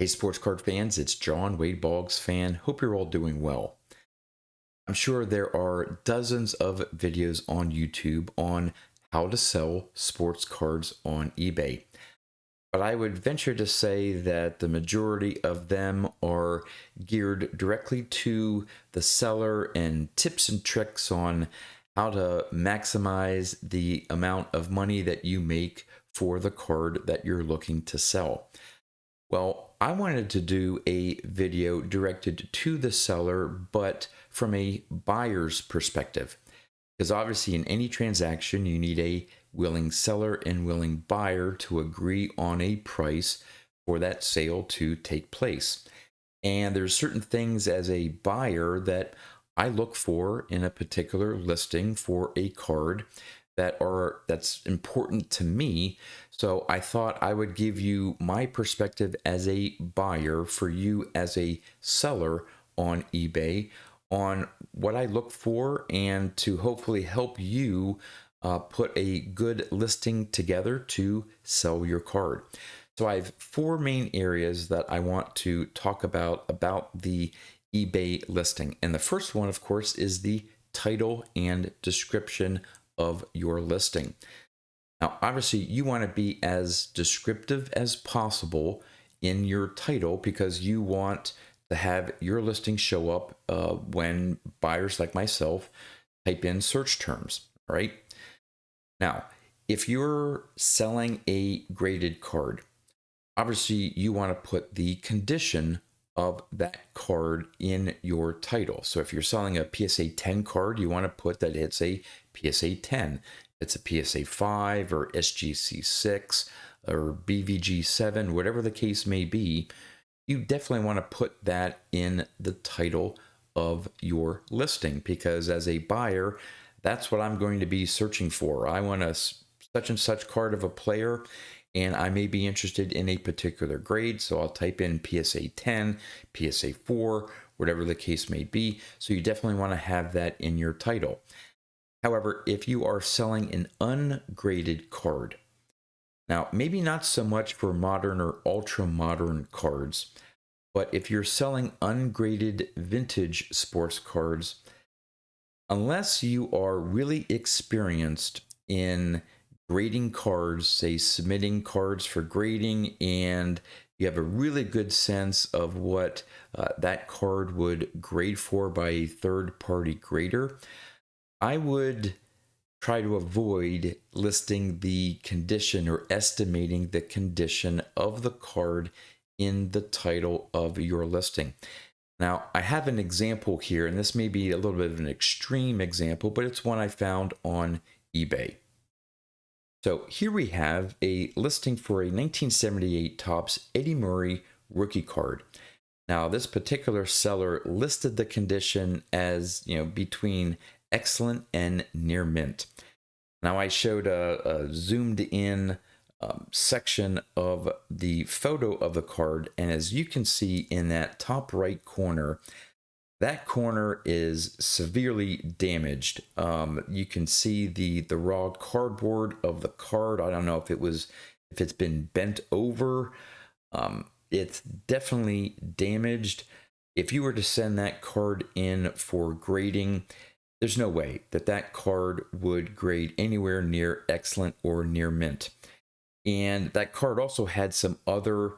Hey, sports card fans, it's John, Wade Boggs fan. Hope you're all doing well. I'm sure there are dozens of videos on YouTube on how to sell sports cards on eBay. But I would venture to say that the majority of them are geared directly to the seller and tips and tricks on how to maximize the amount of money that you make for the card that you're looking to sell. Well, I wanted to do a video directed to the seller, but from a buyer's perspective. Because obviously, in any transaction, you need a willing seller and willing buyer to agree on a price for that sale to take place. And there's certain things as a buyer that I look for in a particular listing for a card that's important to me. So I thought I would give you my perspective as a buyer for you as a seller on eBay on what I look for and to hopefully help you put a good listing together to sell your card. So I have four main areas that I want to talk about the eBay listing. And the first one, of course, is the title and description of your listing. Now, obviously, you want to be as descriptive as possible in your title because you want to have your listing show up when buyers like myself type in search terms, right? Now, if you're selling a graded card, obviously you want to put the condition of that card in your title. So if you're selling a PSA 10 card, you want to put that it's a PSA 10. It's a PSA 5 or SGC 6 or BVG 7, whatever the case may be, you definitely want to put that in the title of your listing because as a buyer, that's what I'm going to be searching for. I want a such and such card of a player and I may be interested in a particular grade. So I'll type in PSA 10, PSA 4, whatever the case may be. So you definitely want to have that in your title. However, if you are selling an ungraded card, now maybe not so much for modern or ultra modern cards, but if you're selling ungraded vintage sports cards, unless you are really experienced in grading cards, say submitting cards for grading, and you have a really good sense of what that card would grade for by a third-party grader, I would try to avoid listing the condition or estimating the condition of the card in the title of your listing. Now, I have an example here, and this may be a little bit of an extreme example, but it's one I found on eBay. So here we have a listing for a 1978 Topps Eddie Murray rookie card. Now, this particular seller listed the condition as, between excellent and near mint. Now, I showed a zoomed in section of the photo of the card, and as you can see in that top right corner, that corner is severely damaged. You can see the raw cardboard of the card. I don't know if it's been bent over. It's definitely damaged. If you were to send that card in for grading, there's no way that card would grade anywhere near excellent or near mint. And that card also had some other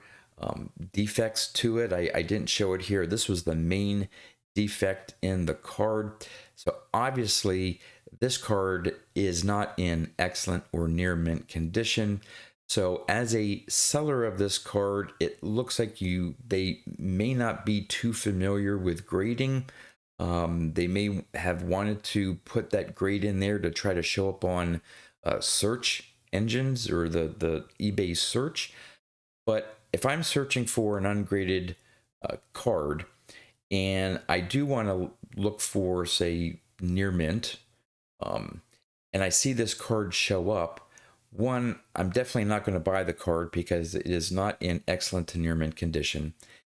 defects to it. I didn't show it here. This was the main defect in the card. So obviously this card is not in excellent or near mint condition. So as a seller of this card, it looks like they may not be too familiar with grading. They may have wanted to put that grade in there to try to show up on search engines or the eBay search. But if I'm searching for an ungraded card and I do want to look for, say, near mint, and I see this card show up, one, I'm definitely not going to buy the card because it is not in excellent to near mint condition.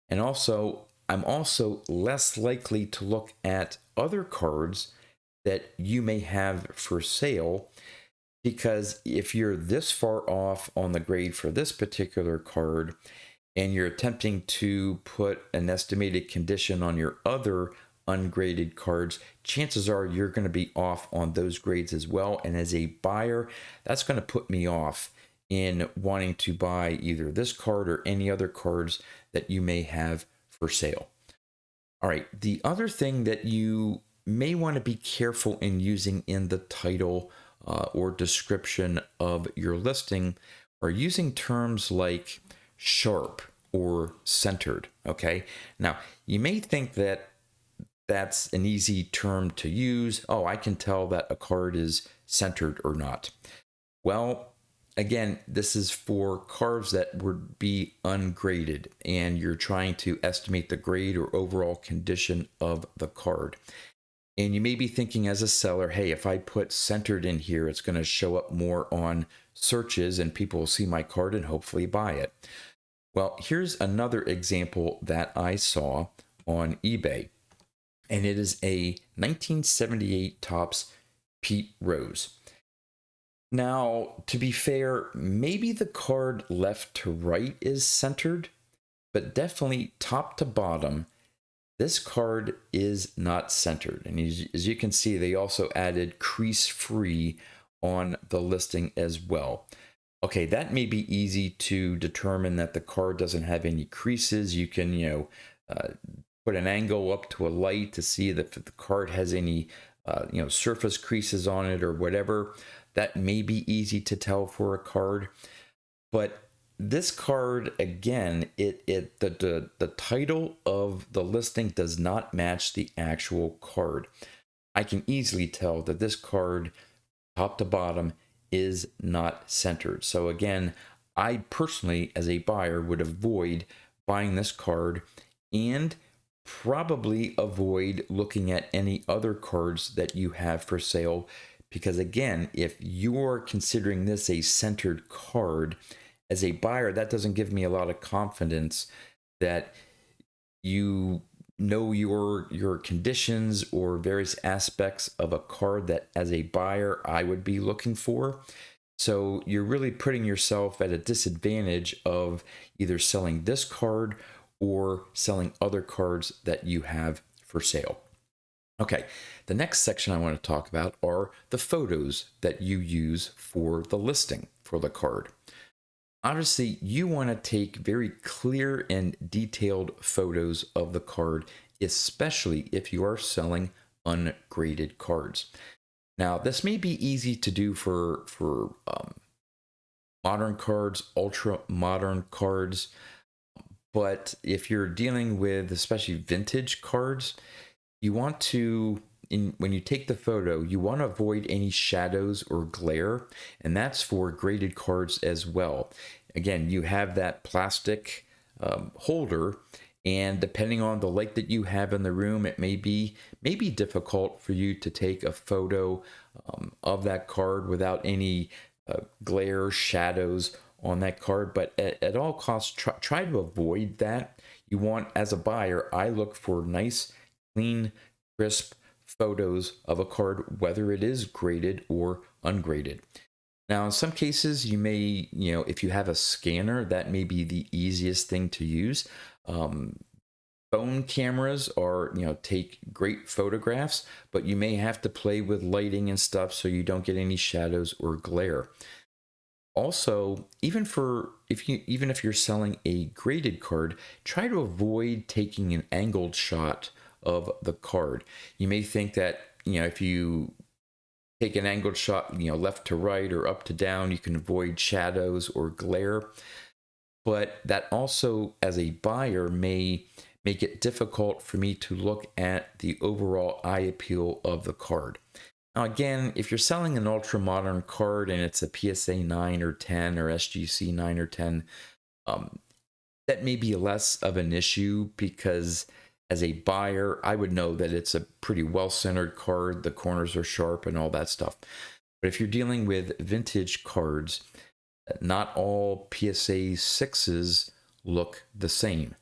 And also, I'm also less likely to look at other cards that you may have for sale because if you're this far off on the grade for this particular card and you're attempting to put an estimated condition on your other ungraded cards, chances are you're going to be off on those grades as well. And as a buyer, that's going to put me off in wanting to buy either this card or any other cards that you may have for sale. All right, the other thing that you may want to be careful in using in the title or description of your listing are using terms like sharp or centered. Okay, now you may think that that's an easy term to use. Oh, I can tell that a card is centered or not. Well, again, this is for cards that would be ungraded and you're trying to estimate the grade or overall condition of the card. And you may be thinking as a seller, hey, if I put centered in here, it's going to show up more on searches and people will see my card and hopefully buy it. Well, here's another example that I saw on eBay, and it is a 1978 Topps Pete Rose. Now, to be fair, maybe the card left to right is centered, but definitely top to bottom, this card is not centered. And as you can see, they also added crease free on the listing as well. Okay, that may be easy to determine that the card doesn't have any creases. You can, put an angle up to a light to see if the card has any, surface creases on it or whatever. That may be easy to tell for a card. But this card, again, the title of the listing does not match the actual card. I can easily tell that this card, top to bottom, is not centered. So again, I personally, as a buyer, would avoid buying this card and probably avoid looking at any other cards that you have for sale. Because again, if you're considering this a centered card, as a buyer, that doesn't give me a lot of confidence that you know your conditions or various aspects of a card that as a buyer I would be looking for. So you're really putting yourself at a disadvantage of either selling this card or selling other cards that you have for sale. Okay, the next section I want to talk about are the photos that you use for the listing for the card. Obviously, you want to take very clear and detailed photos of the card, especially if you are selling ungraded cards. Now, this may be easy to do for modern cards, ultra modern cards, but if you're dealing with especially vintage cards, you want to, when you take the photo, you want to avoid any shadows or glare, and that's for graded cards as well. Again, you have that plastic holder, and depending on the light that you have in the room, it may be difficult for you to take a photo of that card without any glare, shadows on that card. But at all costs, try to avoid that. You want, as a buyer, I look for nice, clean, crisp photos of a card, whether it is graded or ungraded. Now, in some cases, you may, if you have a scanner, that may be the easiest thing to use. Phone cameras are, take great photographs, but you may have to play with lighting and stuff so you don't get any shadows or glare. Also, even if you're selling a graded card, try to avoid taking an angled shot of the card. You may think that, if you take an angled shot, left to right or up to down, you can avoid shadows or glare. But that also, as a buyer, may make it difficult for me to look at the overall eye appeal of the card. Now, again, if you're selling an ultra modern card and it's a PSA 9 or 10 or SGC 9 or 10, that may be less of an issue because as a buyer, I would know that it's a pretty well-centered card, the corners are sharp and all that stuff. But if you're dealing with vintage cards, not all PSA 6s look the same.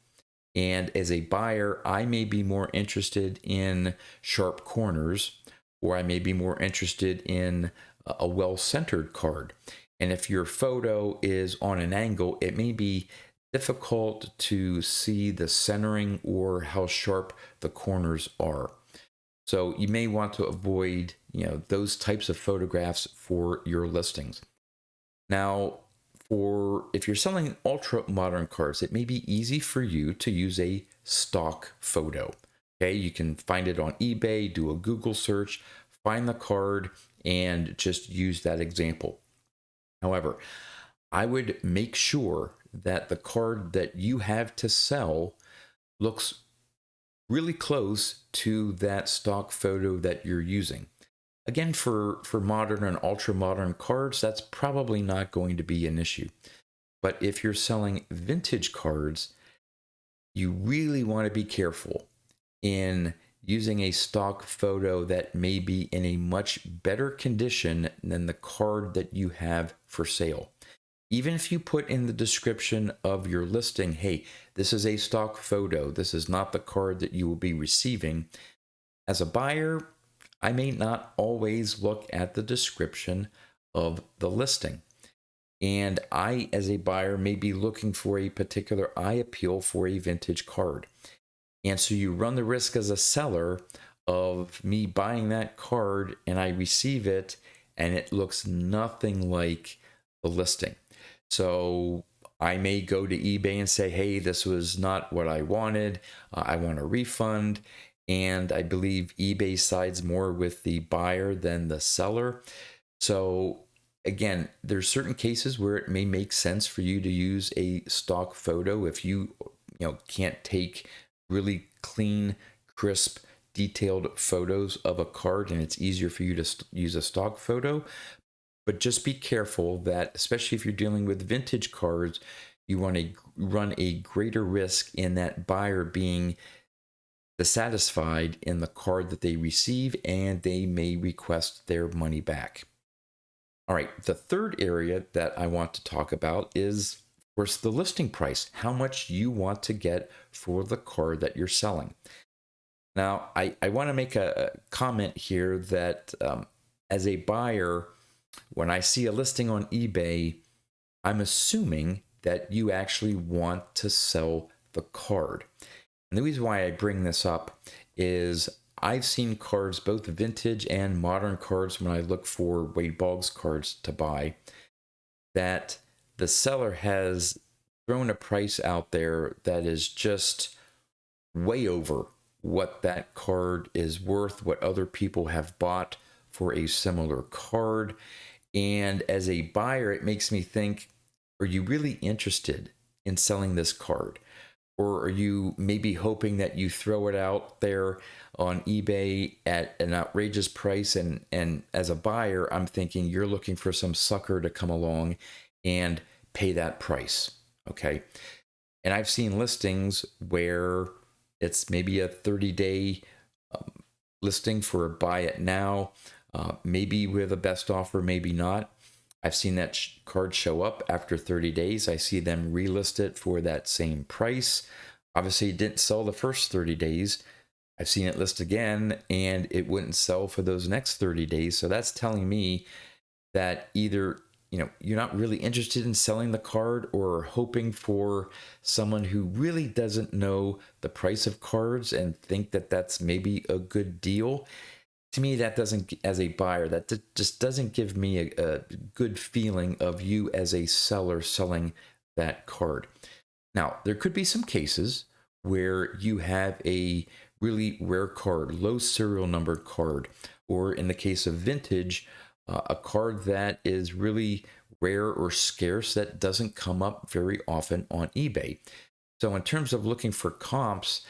And as a buyer, I may be more interested in sharp corners, or I may be more interested in a well-centered card. And if your photo is on an angle, it may be difficult to see the centering or how sharp the corners are. So you may want to avoid, those types of photographs for your listings. Now, for if you're selling ultra modern cars, it may be easy for you to use a stock photo. Okay, you can find it on eBay, do a Google search, find the card, and just use that example. However, I would make sure that the card that you have to sell looks really close to that stock photo that you're using. Again, for modern and ultra modern cards, that's probably not going to be an issue. But if you're selling vintage cards, you really want to be careful in using a stock photo that may be in a much better condition than the card that you have for sale. Even if you put in the description of your listing, hey, this is a stock photo, this is not the card that you will be receiving, as a buyer, I may not always look at the description of the listing. And I, as a buyer, may be looking for a particular eye appeal for a vintage card. And so you run the risk as a seller of me buying that card and I receive it and it looks nothing like the listing. So I may go to eBay and say, hey, this was not what I wanted. I want a refund. And I believe eBay sides more with the buyer than the seller. So again, there's certain cases where it may make sense for you to use a stock photo if you can't take really clean, crisp, detailed photos of a card, and it's easier for you to use a stock photo. But just be careful that, especially if you're dealing with vintage cards, you want to run a greater risk in that buyer being dissatisfied in the card that they receive, and they may request their money back. All right, the third area that I want to talk about is, of course, the listing price, how much you want to get for the card that you're selling. Now, I want to make a comment here that as a buyer, when I see a listing on eBay, I'm assuming that you actually want to sell the card. And the reason why I bring this up is I've seen cards, both vintage and modern cards, when I look for Wade Boggs cards to buy, that the seller has thrown a price out there that is just way over what that card is worth, what other people have bought for a similar card. And as a buyer, it makes me think, are you really interested in selling this card? Or are you maybe hoping that you throw it out there on eBay at an outrageous price? And as a buyer, I'm thinking you're looking for some sucker to come along and pay that price. Okay. And I've seen listings where it's maybe a 30-day listing for a buy it now, maybe with a best offer, maybe not. I've seen that card show up after 30 days. I see them relist it for that same price. Obviously, it didn't sell the first 30 days. I've seen it list again, and it wouldn't sell for those next 30 days. So that's telling me that either you're not really interested in selling the card, or hoping for someone who really doesn't know the price of cards and think that that's maybe a good deal. To me, that doesn't, as a buyer, that just doesn't give me a good feeling of you as a seller selling that card. Now, there could be some cases where you have a really rare card, low serial number card, or in the case of vintage, a card that is really rare or scarce that doesn't come up very often on eBay. So in terms of looking for comps,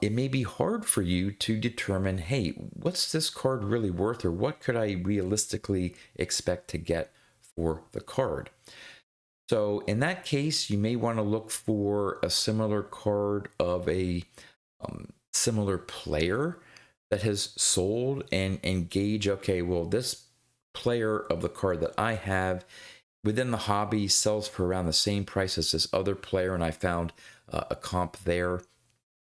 it may be hard for you to determine, hey, what's this card really worth, or what could I realistically expect to get for the card? So in that case, you may want to look for a similar card of a similar player that has sold, and gauge, okay, well, this player of the card that I have within the hobby sells for around the same price as this other player, and I found a comp there.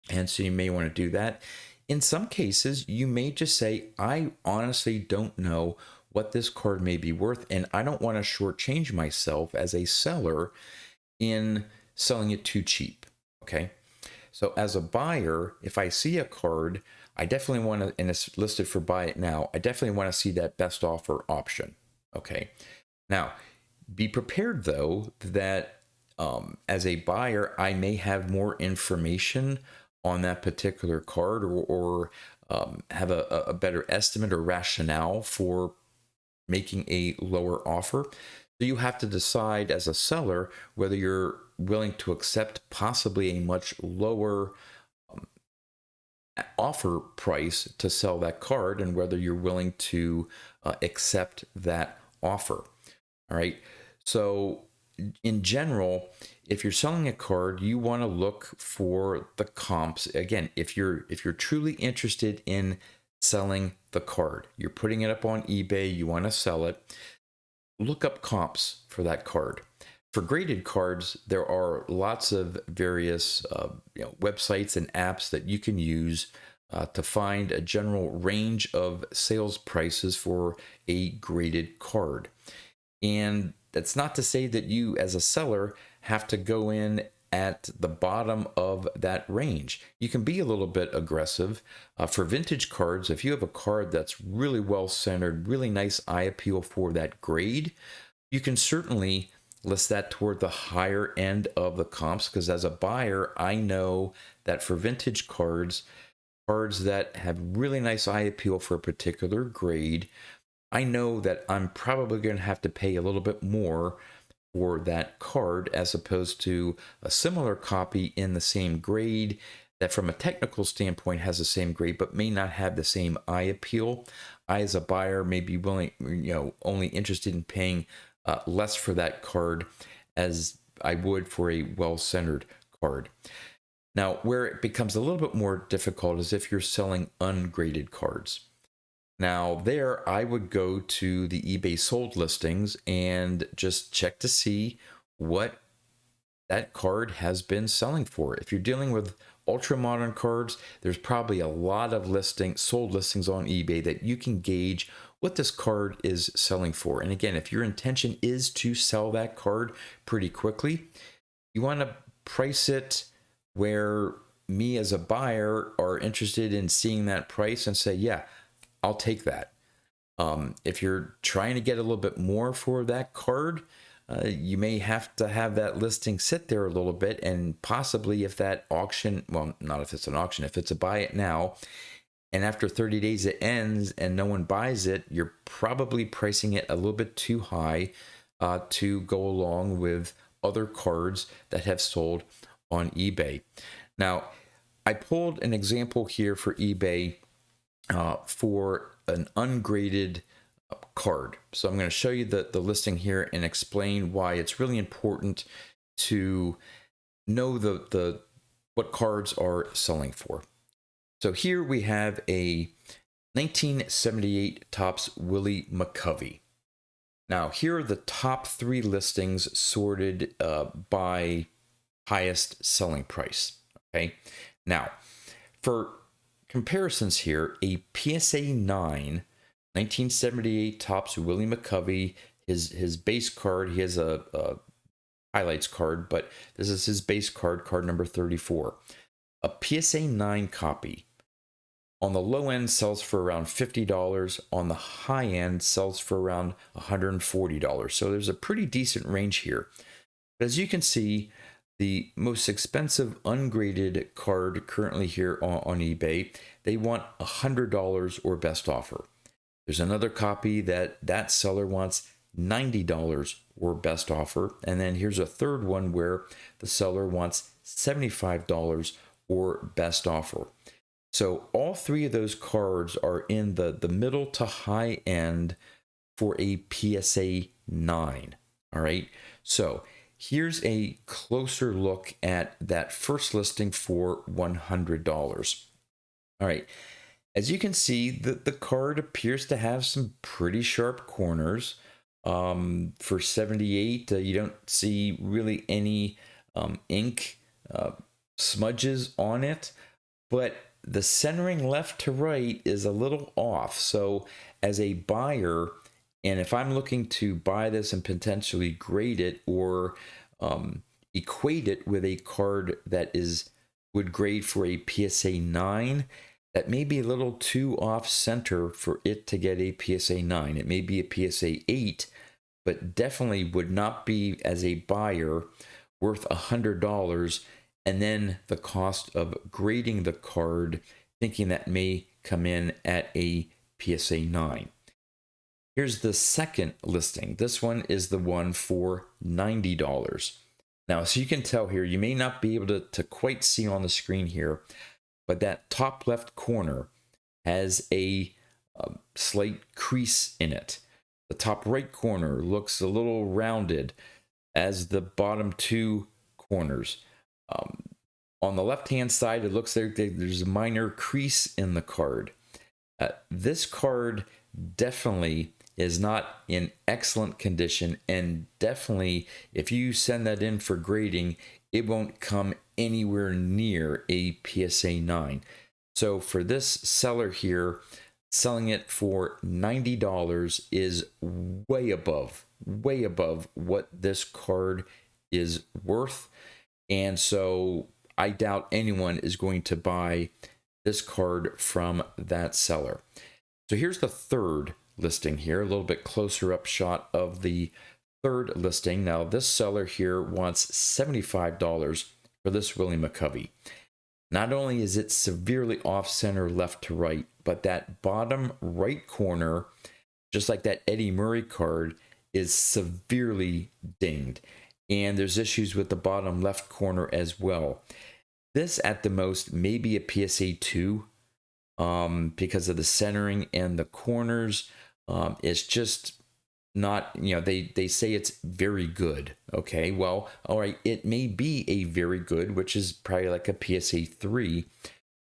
And so you may want to do that. In some cases, you may just say, I honestly don't know what this card may be worth, and I don't want to shortchange myself as a seller in selling it too cheap. Okay. So as a buyer, if I see a card, I definitely want to, and it's listed for buy it now, I definitely want to see that best offer option. Okay. Now, be prepared though that as a buyer, I may have more information on that particular card, or have a better estimate or rationale for making a lower offer. So you have to decide as a seller whether you're willing to accept possibly a much lower offer price to sell that card, and whether you're willing to accept that offer. All right. So in general, if you're selling a card, you want to look for the comps. Again, if you're truly interested in selling the card, you're putting it up on eBay, you want to sell it, look up comps for that card. For graded cards, there are lots of various websites and apps that you can use to find a general range of sales prices for a graded card. And that's not to say that you as a seller have to go in at the bottom of that range. You can be a little bit aggressive. For vintage cards, if you have a card that's really well centered, really nice eye appeal for that grade, you can certainly list that toward the higher end of the comps, because as a buyer, I know that for vintage cards, cards that have really nice eye appeal for a particular grade, I know that I'm probably going to have to pay a little bit more for that card, as opposed to a similar copy in the same grade that from a technical standpoint has the same grade but may not have the same eye appeal. I as a buyer may be willing, only interested in paying less for that card as I would for a well-centered card. Now, where it becomes a little bit more difficult is if you're selling ungraded cards. Now, there I would go to the eBay sold listings and just check to see what that card has been selling for. If you're dealing with ultra modern cards, there's probably a lot of sold listings on eBay that you can gauge what this card is selling for. And again, if your intention is to sell that card pretty quickly, you want to price it where me as a buyer are interested in seeing that price and say, yeah, I'll take that. If you're trying to get a little bit more for that card, you may have to have that listing sit there a little bit, and possibly if that auction, well, not if it's an auction, if it's a buy it now, and after 30 days it ends and no one buys it, you're probably pricing it a little bit too high to go along with other cards that have sold on eBay. Now, I pulled an example here for eBay for an ungraded card. So I'm going to show you the listing here and explain why it's really important to know what cards are selling for. So here we have a 1978 Topps Willie McCovey. Now here are the top 3 listings sorted by highest selling price. Okay. Now for comparisons here, a PSA 9 1978 Topps Willie McCovey, his base card, he has a highlights card, but this is his base card, card number 34. A PSA 9 copy on the low end sells for around $50. On the high end sells for around $140. So there's a pretty decent range here. But as you can see, the most expensive ungraded card currently here on eBay, they want $100 or best offer. There's another copy that seller wants $90 or best offer. And then here's a third one where the seller wants $75 or best offer. So all 3 of those cards are in the middle to high end for a PSA 9. All right. So here's a closer look at that first listing for $100. All right. As you can see, the card appears to have some pretty sharp corners. For 78, you don't see really any ink smudges on it, but the centering left to right is a little off. So as a buyer, and if I'm looking to buy this and potentially grade it, or equate it with a card that would grade for a PSA 9, that may be a little too off center for it to get a PSA 9. It may be a PSA 8, but definitely would not be, as a buyer, worth $100, and then the cost of grading the card, thinking that may come in at a PSA 9. Here's the second listing. This one is the one for $90. Now, so you can tell here, you may not be able to quite see on the screen here, but that top left corner has a slight crease in it. The top right corner looks a little rounded as the bottom two corners. On the left-hand side, it looks like there's a minor crease in the card. This card definitely is not in excellent condition, and definitely if you send that in for grading, it won't come anywhere near a PSA 9. So for this seller here, selling it for $90 is way above what this card is worth. And so I doubt anyone is going to buy this card from that seller. So here's the third listing here, a little bit closer up shot of the third listing. Now this seller here wants $75 for this Willie McCovey. Not only is it severely off center left to right, but that bottom right corner, just like that Eddie Murray card, is severely dinged. And there's issues with the bottom left corner as well. This at the most may be a PSA 2 because of the centering and the corners. It's just not, they say it's very good. Okay, well, all right, it may be a very good, which is probably like a PSA 3,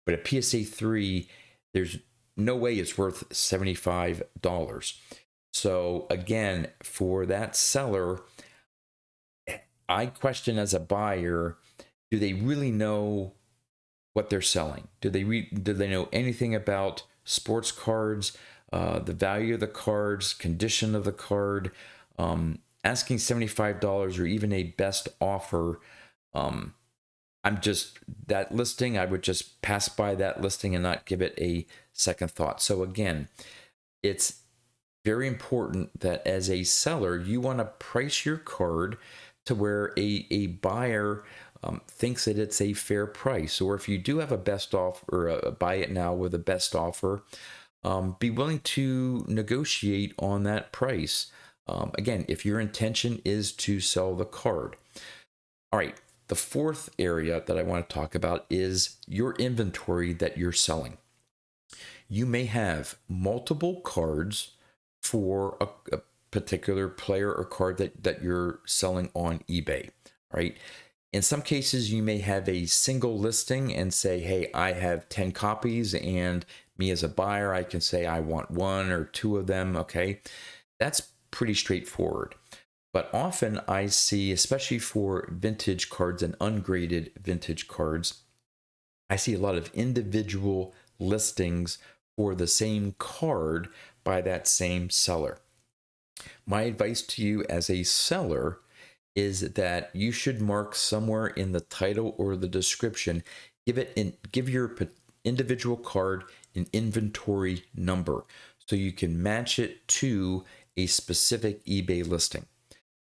but a PSA 3, there's no way it's worth $75. So again, for that seller, I question as a buyer, do they really know what they're selling? Do they know anything about sports cards, the value of the cards, condition of the card? Asking $75 or even a best offer, that listing, I would just pass by that listing and not give it a second thought. So again, it's very important that as a seller, you want to price your card to where a buyer thinks that it's a fair price. Or if you do have a best offer or a buy it now with a best offer, be willing to negotiate on that price. Again, if your intention is to sell the card. All right, the fourth area that I want to talk about is your inventory that you're selling. You may have multiple cards for a particular player or card that you're selling on eBay, right? In some cases, you may have a single listing and say, hey, I have 10 copies, and me as a buyer, I can say I want 1 or 2 of them, okay? That's pretty straightforward. But often I see, especially for vintage cards and ungraded vintage cards, I see a lot of individual listings for the same card by that same seller. My advice to you as a seller is that you should mark somewhere in the title or the description, give your individual card an inventory number so you can match it to a specific eBay listing.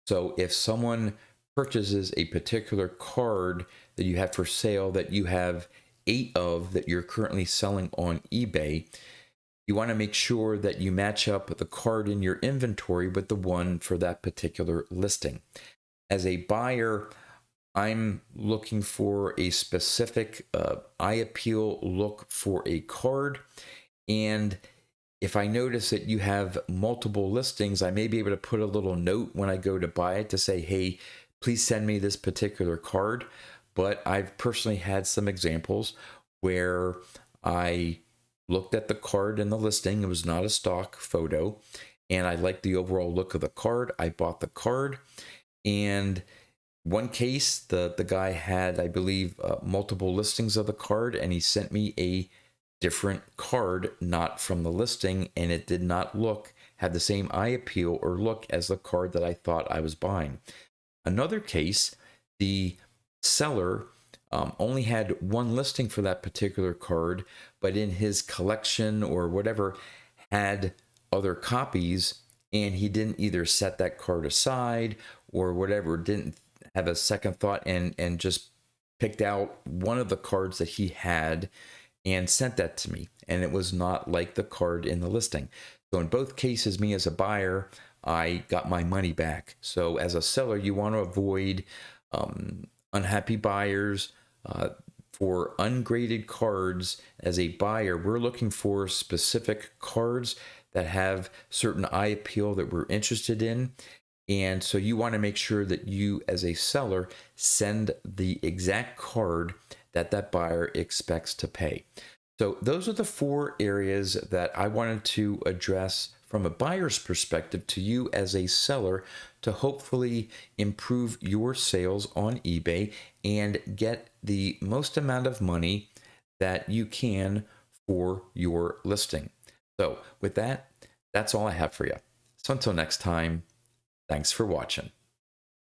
So if someone purchases a particular card that you have for sale that you have 8 of that you're currently selling on eBay, you want to make sure that you match up the card in your inventory with the one for that particular listing. As a buyer, I'm looking for a specific eye appeal look for a card, and if I notice that you have multiple listings, I may be able to put a little note when I go to buy it to say, hey, please send me this particular card. But I've personally had some examples where I looked at the card in the listing. It was not a stock photo, and I liked the overall look of the card. I bought the card, and one case, the guy had, I believe, multiple listings of the card, and he sent me a different card, not from the listing, and it did not have the same eye appeal or look as the card that I thought I was buying. Another case, the seller only had one listing for that particular card, but in his collection or whatever had other copies, and he didn't either set that card aside or whatever, didn't have a second thought and just picked out one of the cards that he had and sent that to me, and it was not like the card in the listing. So in both cases, me as a buyer, I got my money back. So as a seller, you want to avoid unhappy buyers. For ungraded cards, as a buyer, we're looking for specific cards that have certain eye appeal that we're interested in. And so you want to make sure that you, as a seller, send the exact card that that buyer expects to pay. So those are the 4 areas that I wanted to address from a buyer's perspective to you as a seller to hopefully improve your sales on eBay and get the most amount of money that you can for your listing. So with that, that's all I have for you. So until next time, thanks for watching.